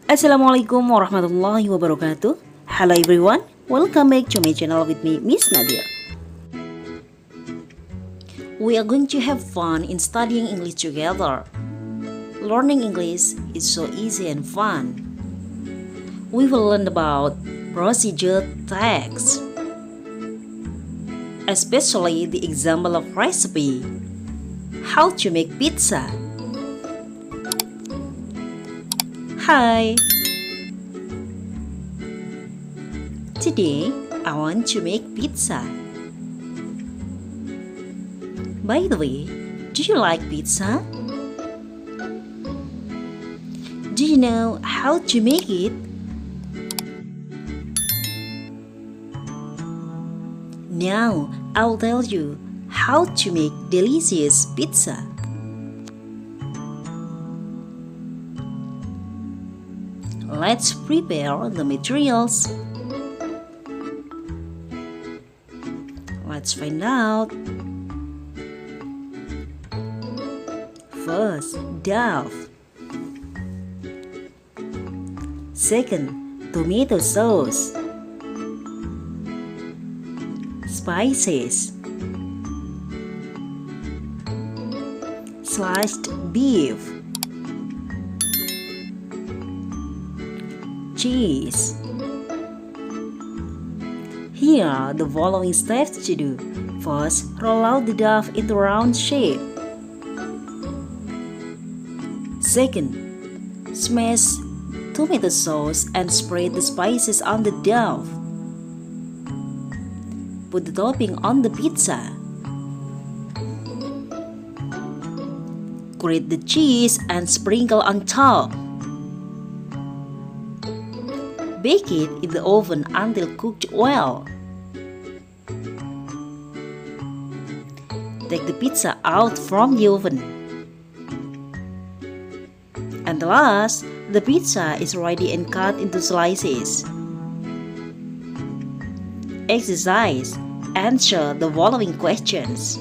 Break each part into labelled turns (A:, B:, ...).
A: Assalamualaikum warahmatullahi wabarakatuh. Hello everyone, welcome back to my channel with me, Miss Nadia. We are going to have fun in studying English together. Learning English is so easy and fun. We will learn about procedure, text, especially the example of recipe, how to make pizza. Hi! Today, I want to make pizza. By the way, do you like pizza? Do you know how to make it? Now, I'll tell you how to make delicious pizza. Let's prepare the materials. Let's find out. First, dough. Second, tomato sauce. Spices. Sliced beef. Cheese. Here are the following steps to do. First, roll out the dough into round shape. Second, smash tomato sauce and spread the spices on the dough. Put the topping on the pizza. Grate the cheese and sprinkle on top. Bake it in the oven until cooked well. Take the pizza out from the oven. And last, the pizza is ready and cut into slices. Exercise. Answer the following questions.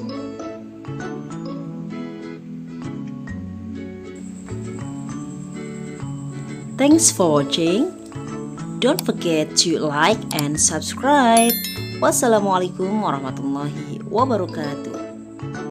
A: Thanks for watching. Don't forget to like and subscribe. Wassalamualaikum warahmatullahi wabarakatuh.